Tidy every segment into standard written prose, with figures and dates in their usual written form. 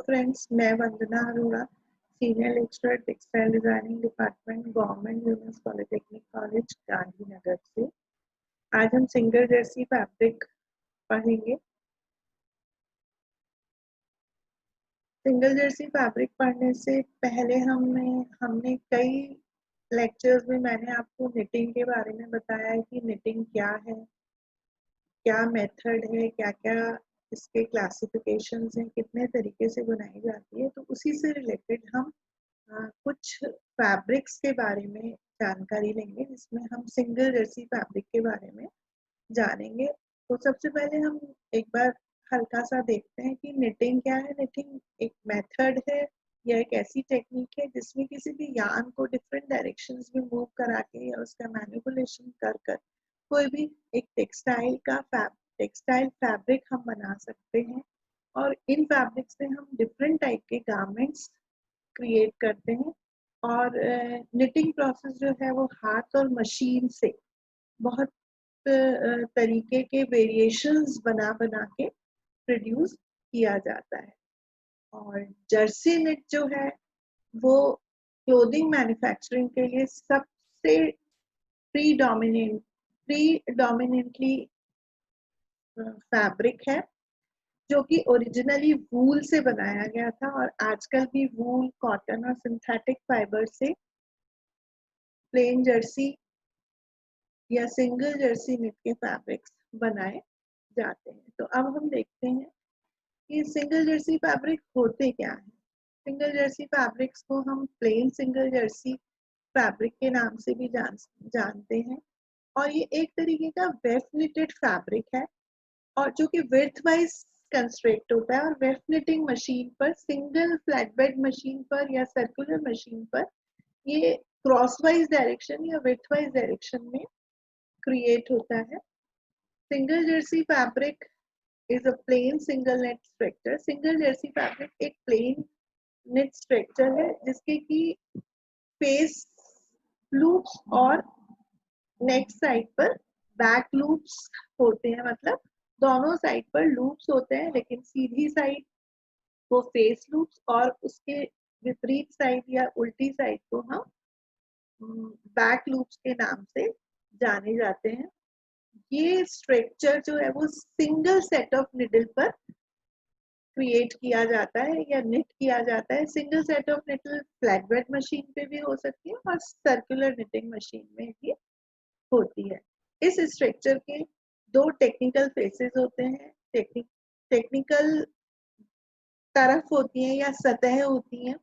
Friends, मैं Vandana Arora, senior lecturer textile designing department, government women's polytechnic college Gandhinagar से। आज हम सिंगल जर्सी फैब्रिक पढ़ेंगे। सिंगल जर्सी फैब्रिक पढ़ने से पहले हमने कई लेक्चर्स में मैंने आपको निटिंग के बारे में बताया है कि निटिंग क्या है, क्या मेथड है, क्या क्या इसके क्लासिफिकेशंस हैं, कितने तरीके से बनाई जाती है। तो उसी से रिलेटेड हम कुछ फैब्रिक्स के बारे में जानकारी लेंगे, जिसमें हम सिंगल जर्सी फैब्रिक के बारे में जानेंगे। तो सबसे पहले हम एक बार हल्का सा देखते हैं कि निटिंग क्या है। निटिंग एक मेथड है या एक ऐसी टेक्निक है जिसमें किसी भी यार्न को डिफरेंट डायरेक्शंस में मूव करा के या उसका मैनिपुलेशन कर कर कोई भी एक टेक्सटाइल फैब्रिक हम बना सकते हैं। और इन फैब्रिक से हम डिफरेंट टाइप के गारमेंट्स क्रिएट करते हैं। और निटिंग प्रोसेस जो है वो हाथ और मशीन से बहुत तरीके के वेरिएशंस बना बना के प्रोड्यूस किया जाता है। और जर्सी निट जो है वो क्लोथिंग मैन्युफैक्चरिंग के लिए सबसे प्रीडोमिनेंटली फैब्रिक है, जो कि ओरिजिनली वूल से बनाया गया था। और आजकल भी वूल, कॉटन और सिंथेटिक फाइबर से प्लेन जर्सी या सिंगल जर्सी निट के फैब्रिक्स बनाए जाते हैं। तो अब हम देखते हैं कि सिंगल जर्सी फैब्रिक होते क्या है। सिंगल जर्सी फैब्रिक्स को हम प्लेन सिंगल जर्सी फैब्रिक के नाम से भी जानते हैं। और ये एक तरीके का वेफ निटेड फैब्रिक है, और जो कि विड्थ वाइज कंस्ट्रक्ट होता है। और वेफ निटिंग मशीन पर, सिंगल फ्लैट बेड मशीन पर या सर्कुलर मशीन पर ये क्रॉस वाइज डायरेक्शन या विड्थ वाइज डायरेक्शन में क्रिएट होता है। Single jersey fabric is a plain single knit structure. Single jersey fabric एक प्लेन नेट स्ट्रक्चर है जिसके की फेस लूप्स और नेक साइड पर बैक लूप्स होते हैं। मतलब दोनों साइड पर लूप्स होते हैं, लेकिन सीधी साइड वो फेस लूप्स और उसके विपरीत साइड या उल्टी साइड को हम बैक लूप्स के नाम से जाने जाते हैं। ये स्ट्रक्चर जो है वो सिंगल सेट ऑफ निडल पर क्रिएट किया जाता है या निट किया जाता है। Single set of needle flat bed machine पे भी हो सकती है और सर्कुलर निटिंग मशीन में भी होती है। इस स्ट्रक्चर के दो टेक्निकल फेसेस होते हैं। टेक्निकल तरफ होती हैं या सतह होती हैं।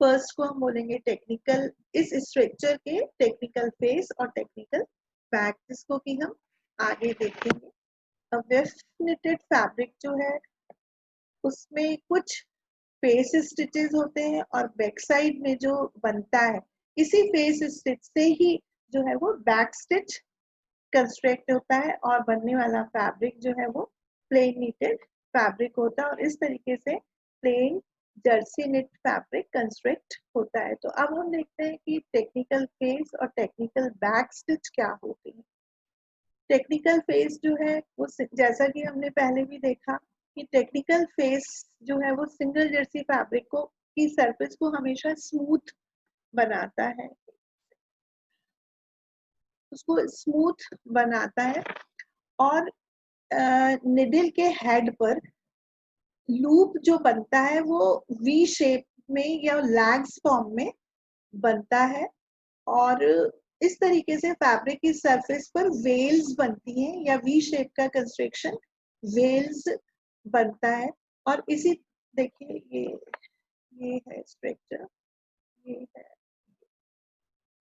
फर्स्ट को हम बोलेंगे टेक्निकल, इस स्ट्रक्चर के टेक्निकल फेस और टेक्निकल बैक, जिसको कि हम आगे देखेंगे। अब वेफ निटेड फैब्रिक जो है उसमें कुछ फेस स्टिचेस होते हैं और बैक साइड में जो बनता है, इसी फेस स्टिच से ही जो है वो बैक स्टिच कंस्ट्रक्ट होता है और बनने वाला फैब्रिक जो है वो प्लेन नीटेड फैब्रिक होता है। और इस तरीके से plain jersey knit fabric construct होता है। तो अब हम देखते हैं कि टेक्निकल फेस और टेक्निकल बैक स्टिच क्या होती है। टेक्निकल फेस जो है वो, जैसा कि हमने पहले भी देखा कि टेक्निकल फेस जो है वो सिंगल जर्सी फैब्रिक को की सरफेस को हमेशा स्मूथ बनाता है, उसको स्मूथ बनाता है। और निडल के हेड पर लूप जो बनता है वो वी शेप में या लैग्स फॉर्म में बनता है। और इस तरीके से फैब्रिक की सरफेस पर वेल्स बनती हैं या वी शेप का कंस्ट्रक्शन वेल्स बनता है। और इसी, देखिए ये है स्ट्रक्चर, ये है,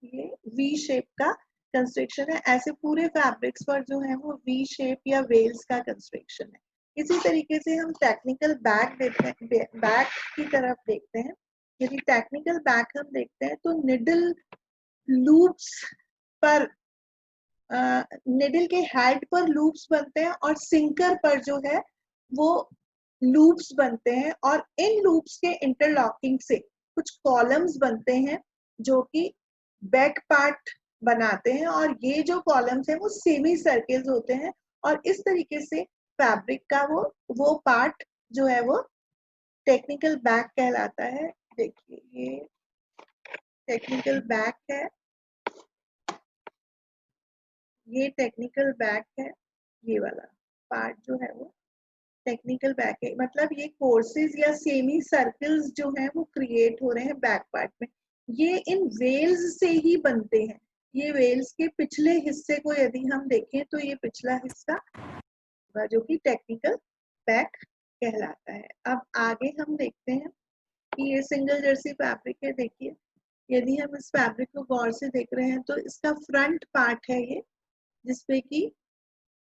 ये वी शेप का कंस्ट्रक्शन है। ऐसे पूरे फैब्रिक्स पर जो है वो वी शेप या वेल्स का कंस्ट्रक्शन है। इसी तरीके से हम टेक्निकल बैक देखते हैं, बैक की तरफ देखते हैं। यदि टेक्निकल बैक हम देखते हैं तो निडल लूप्स पर, निडल के हेड पर लूप्स बनते हैं और सिंकर पर जो है वो लूप्स बनते हैं। और इन लूप्स के इंटरलॉकिंग से कुछ कॉलम्स बनते हैं जो कि बैक पार्ट बनाते हैं। और ये जो कॉलम्स हैं वो सेमी सर्कल्स होते हैं। और इस तरीके से फैब्रिक का वो पार्ट जो है वो टेक्निकल बैक कहलाता है। देखिए ये टेक्निकल बैक है, ये टेक्निकल बैक है, ये वाला पार्ट जो है वो टेक्निकल बैक है। मतलब ये कोर्सेज या सेमी सर्कल्स जो हैं वो क्रिएट हो रहे हैं बैक पार्ट में। ये इन वेल्स से ही बनते हैं। ये वेल्स के पिछले हिस्से को यदि हम देखें तो ये पिछला हिस्सा जो कि टेक्निकल बैक कहलाता है। अब आगे हम देखते हैं कि ये सिंगल जर्सी फैब्रिक है। देखिए यदि हम इस फैब्रिक को गौर से देख रहे हैं तो इसका फ्रंट पार्ट है ये, जिसपे कि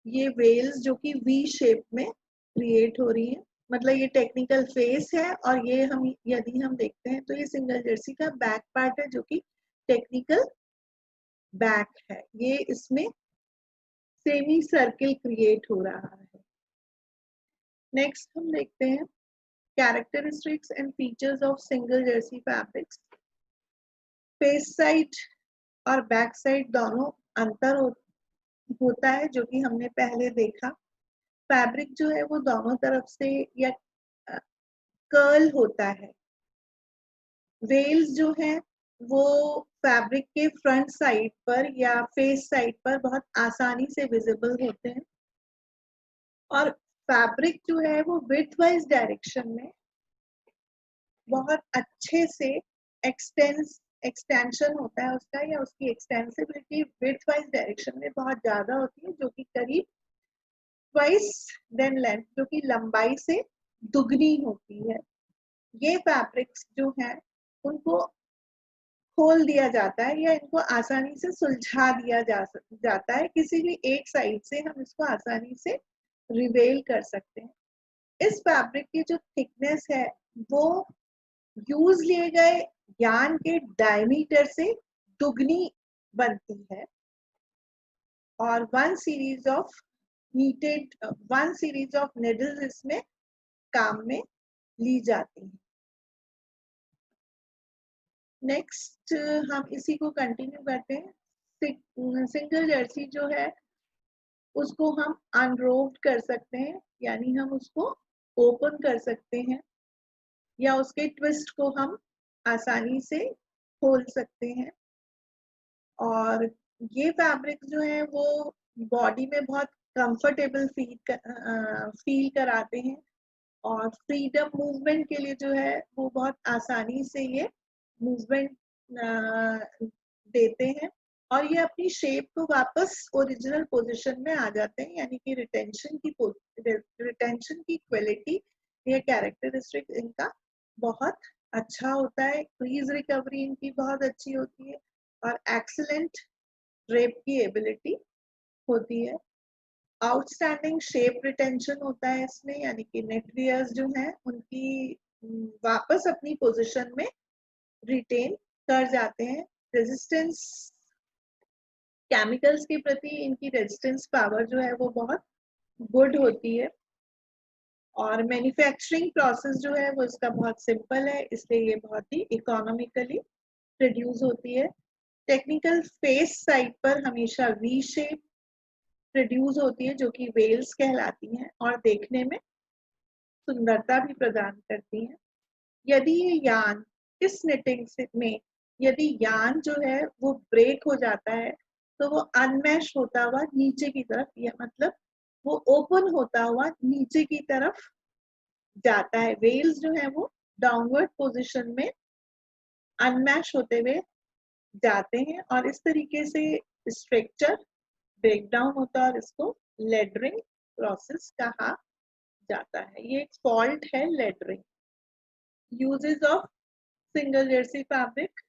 ये वेल्स जो कि वी शेप में क्रिएट हो रही है। मतलब ये टेक्निकल फेस है और ये हम यदि हम देखते हैं तो ये सिंगल जर्सी का बैक पार्ट है जो कि टेक्निकल बैक है। ये इसमें सेमी सर्किल क्रिएट हो रहा है। नेक्स्ट हम देखते हैं characteristics and features of single Jersey fabrics. Face side और बैक साइड दोनों अंतर होता है जो कि हमने पहले देखा। फैब्रिक जो है वो दोनों तरफ से या कर्ल होता है। वेल्स जो है वो फैब्रिक के फ्रंट साइड पर या फेस साइड पर बहुत आसानी से विजिबल होते हैं और फैब्रिक जो है वो विड्थ वाइज डायरेक्शन में बहुत अच्छे से एक्सटेंशन होता है उसका, या उसकी एक्सटेंसिबिलिटी विड्थ वाइज डायरेक्शन में बहुत ज्यादा होती है, जो कि करीब ट्वाइस देन लेंथ, जो कि लंबाई से दुगनी होती है। ये फैब्रिक्स जो हैं उनको खोल दिया जाता है या इनको आसानी से सुलझा दिया जाता है। किसी भी एक साइड से हम इसको आसानी से रिवेल कर सकते हैं। इस फैब्रिक की जो थिकनेस है वो यूज लिए गए यार्न के डायमीटर से दुगनी बनती है और वन सीरीज ऑफ निडल्स इसमें काम में ली जाती है। नेक्स्ट हम इसी को कंटिन्यू करते हैं। सिंगल जर्सी जो है उसको हम अनरोल्ड कर सकते हैं, यानी हम उसको ओपन कर सकते हैं या उसके ट्विस्ट को हम आसानी से खोल सकते हैं। और ये फैब्रिक जो है वो बॉडी में बहुत कंफर्टेबल फील कराते हैं और फ्रीडम मूवमेंट के लिए जो है वो बहुत आसानी से ये मूवमेंट देते हैं और ये अपनी शेप को वापस ओरिजिनल पोजीशन में आ जाते हैं। यानी कि रिटेंशन की क्वालिटी या कैरेक्टरिस्टिक इनका बहुत अच्छा होता है। क्रीज रिकवरी इनकी बहुत अच्छी होती है और एक्सीलेंट ड्रेप की एबिलिटी होती है। आउटस्टैंडिंग शेप रिटेंशन होता है इसमें, यानी कि नेट वेयर्स जो हैं उनकी वापस अपनी पोजीशन में रिटेन कर जाते हैं। रेजिस्टेंस, केमिकल्स के प्रति इनकी रेजिस्टेंस पावर जो है वो बहुत गुड होती है और मैन्युफैक्चरिंग प्रोसेस जो है वो इसका बहुत सिंपल है, इसलिए ये बहुत ही इकोनॉमिकली प्रोड्यूस होती है। टेक्निकल फेस साइड पर हमेशा वी शेप प्रोड्यूस होती है जो कि वेल्स कहलाती हैं और देखने में सुंदरता भी प्रदान करती हैं। यदि ये यान इस निटिंग में यदि यान जो है वो ब्रेक हो जाता है तो वो अनमैश होता हुआ नीचे की तरफ, या मतलब वो ओपन होता हुआ नीचे की तरफ जाता है। वेल्स जो है वो डाउनवर्ड पोजीशन में अनमैश होते हुए जाते हैं और इस तरीके से स्ट्रक्चर ब्रेकडाउन होता है और इसको लेडरिंग प्रोसेस कहा जाता है। ये एक फॉल्ट है laddering. Uses of single jersey fabric.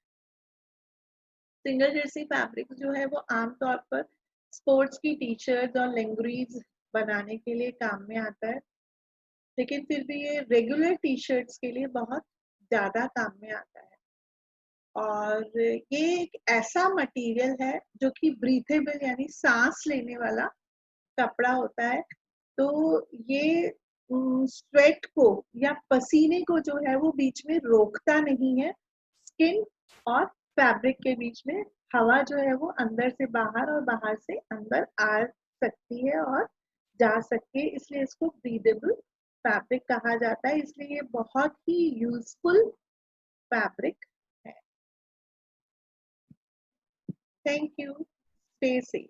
Single jersey fabric जो है वो आमतौर पर स्पोर्ट्स की टी शर्ट और लेंग्रीज बनाने के लिए काम में आता है, लेकिन फिर भी ये रेगुलर टी शर्ट्स के लिए बहुत ज्यादा काम में आता है। और ये एक ऐसा मटेरियल है जो कि ब्रीथेबल यानी सांस लेने वाला कपड़ा होता है। तो ये स्वेट को या पसीने को जो है वो बीच में रोकता नहीं है। स्किन और फैब्रिक के बीच में हवा जो है वो अंदर से बाहर और बाहर से अंदर आ सकती है और जा सकती है, इसलिए इसको ब्रीदेबल फैब्रिक कहा जाता है, इसलिए ये बहुत ही यूजफुल फैब्रिक है। Thank you, stay safe.